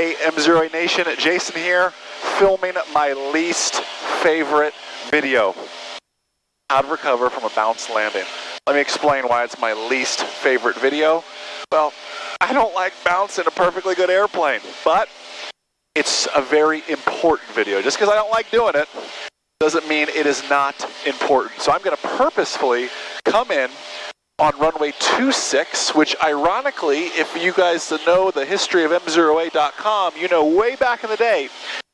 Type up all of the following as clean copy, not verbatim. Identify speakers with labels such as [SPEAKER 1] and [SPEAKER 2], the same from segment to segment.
[SPEAKER 1] Hey, MzeroA Nation, Jason here, filming my least favorite video. How to recover from a bounce landing. Let me explain why it's my least favorite video. Well, I don't like bounce in a perfectly good airplane, but it's a very important video. Just because I don't like doing it doesn't mean it is not important. So I'm going to purposefully come in on runway 26, which ironically, if you guys know the history of MzeroA.com, you know way back in the day,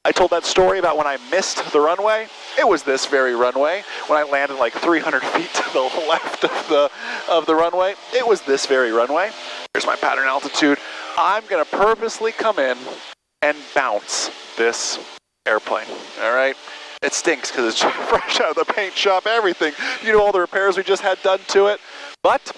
[SPEAKER 1] I told that story about when I missed the runway. It was this very runway. When I landed like 300 feet to the left of the runway, it was this very runway. Here's my pattern altitude. I'm going to purposely come in and bounce this airplane, all right? It stinks because it's fresh out of the paint shop, everything. You know all the repairs we just had done to it. But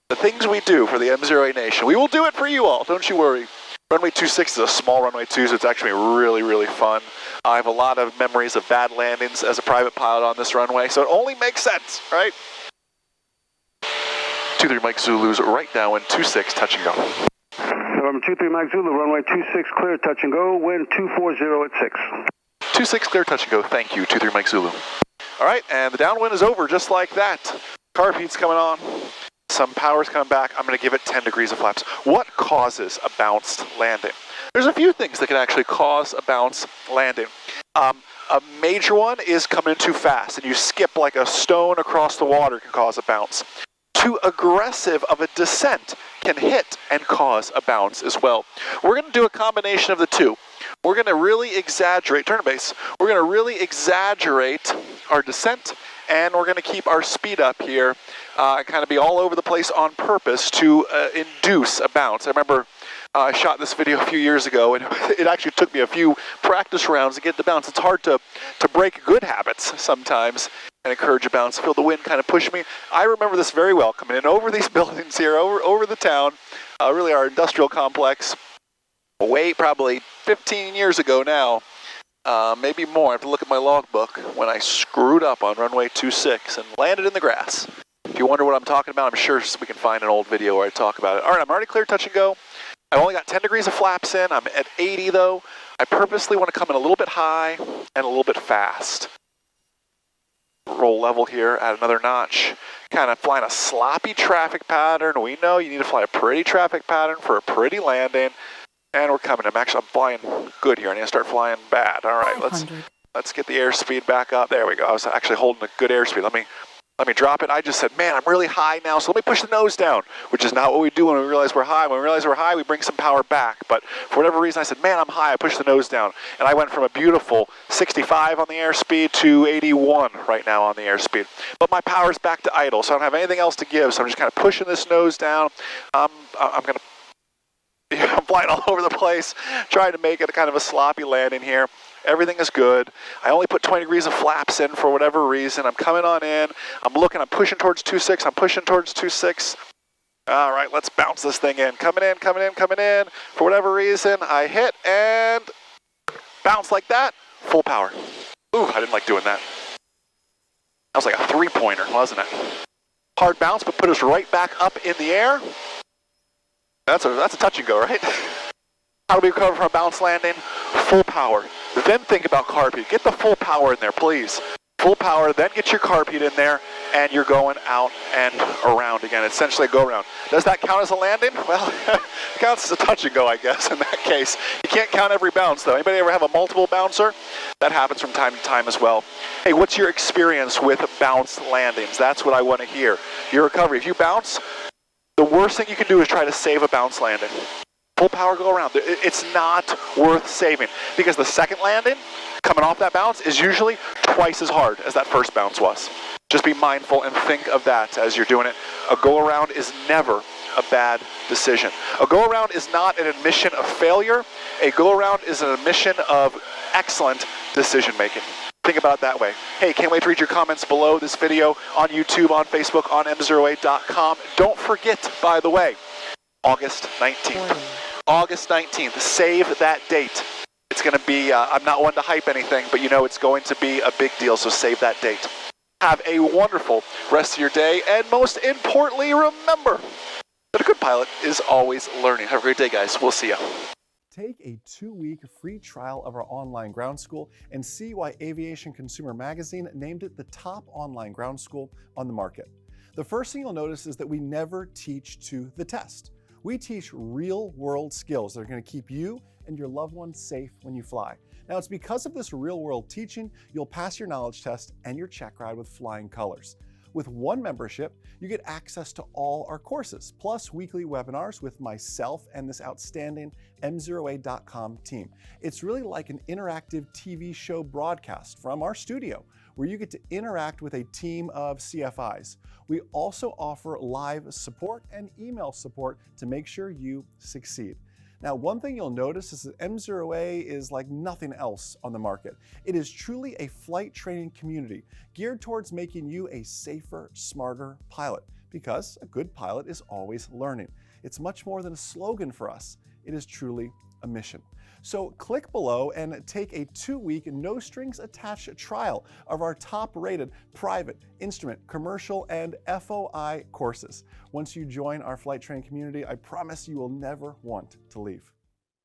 [SPEAKER 1] the things we do for the MzeroA Nation, we will do it for you all, don't you worry. Runway 26 is a small runway too, so it's actually really, really fun. I have a lot of memories of bad landings as a private pilot on this runway, so it only makes sense, right? 23 Mike Zulu's right now in 26, touch and go.
[SPEAKER 2] November 23 Mike Zulu, runway 26 clear, touch and go, wind 240 at 6.
[SPEAKER 1] 26 clear, touch and go, thank you, 23 Mike Zulu. All right, and the downwind is over just like that. Carb heat's coming on, some power's coming back. I'm going to give it 10 degrees of flaps. What causes a bounced landing? There's a few things that can actually cause a bounce landing. A major one is coming in too fast, and you skip like a stone across the water can cause a bounce. Too aggressive of a descent can hit and cause a bounce as well. We're going to do a combination of the two. We're going to really exaggerate, turn base, we're going to really exaggerate our descent, and we're going to keep our speed up here and kind of be all over the place on purpose to induce a bounce. I remember I shot this video a few years ago, and it actually took me a few practice rounds to get the bounce. It's hard to break good habits sometimes and encourage a bounce. Feel the wind kind of push me. I remember this very well, coming in over these buildings here, over the town, really our industrial complex, probably 15 years ago now. Maybe more. I have to look at my logbook when I screwed up on runway 26 and landed in the grass. If you wonder what I'm talking about, I'm sure we can find an old video where I talk about it. All right, I'm already clear, touch and go. I've only got 10 degrees of flaps in. I'm at 80 though. I purposely want to come in a little bit high and a little bit fast. Roll level here, add another notch. Kind of flying a sloppy traffic pattern. We know you need to fly a pretty traffic pattern for a pretty landing. And we're coming. I'm flying good here. I need to start flying bad. All right, let's get the airspeed back up. There we go. I was actually holding a good airspeed. Let me drop it. I just said, man, I'm really high now, so let me push the nose down, which is not what we do when we realize we're high. When we realize we're high, we bring some power back. But for whatever reason, I said, man, I'm high. I pushed the nose down, and I went from a beautiful 65 on the airspeed to 81 right now on the airspeed. But my power's back to idle, so I don't have anything else to give. So I'm just kind of pushing this nose down. I'm flying all over the place, trying to make it kind of a sloppy landing here. Everything is good. I only put 20 degrees of flaps in for whatever reason. I'm coming on in. I'm pushing towards 26. I'm pushing towards 26. All right, let's bounce this thing in. Coming in. For whatever reason, I hit and bounce like that. Full power. Ooh, I didn't like doing that. That was like a three-pointer, wasn't it? Hard bounce, but put us right back up in the air. That's a touch and go, right? How do we recover from a bounce landing? Full power. Then think about carb heat. Get the full power in there, please. Full power, then get your carb heat in there, and you're going out and around again. Essentially a go around. Does that count as a landing? Well, it counts as a touch and go, I guess, in that case. You can't count every bounce, though. Anybody ever have a multiple bouncer? That happens from time to time as well. Hey, what's your experience with bounce landings? That's what I want to hear. Your recovery. If you bounce, the worst thing you can do is try to save a bounce landing. Full power, go around. It's not worth saving because the second landing coming off that bounce is usually twice as hard as that first bounce was. Just be mindful and think of that as you're doing it. A go around is never a bad decision. A go around is not an admission of failure. A go around is an admission of excellent decision making. Think about it that way. Hey, can't wait to read your comments below this video on YouTube, on Facebook, on MzeroA.com. Don't forget, by the way, August 19th. August 19th. Save that date. It's going to be, I'm not one to hype anything, but you know it's going to be a big deal, so save that date. Have a wonderful rest of your day, and most importantly, remember that a good pilot is always learning. Have a great day, guys. We'll see ya.
[SPEAKER 3] Take a 2-week free trial of our online ground school and see why Aviation Consumer Magazine named it the top online ground school on the market. The first thing you'll notice is that we never teach to the test. We teach real-world skills that are going to keep you and your loved ones safe when you fly. Now, it's because of this real-world teaching, you'll pass your knowledge test and your check ride with flying colors. With one membership, you get access to all our courses, plus weekly webinars with myself and this outstanding MzeroA.com team. It's really like an interactive TV show broadcast from our studio, where you get to interact with a team of CFIs. We also offer live support and email support to make sure you succeed. Now, one thing you'll notice is that MzeroA is like nothing else on the market. It is truly a flight training community geared towards making you a safer, smarter pilot, because a good pilot is always learning. It's much more than a slogan for us. It is truly a mission. So click below and take a 2-week, no strings attached trial of our top-rated private, instrument, commercial, and FOI courses. Once you join our flight training community, I promise you will never want to leave.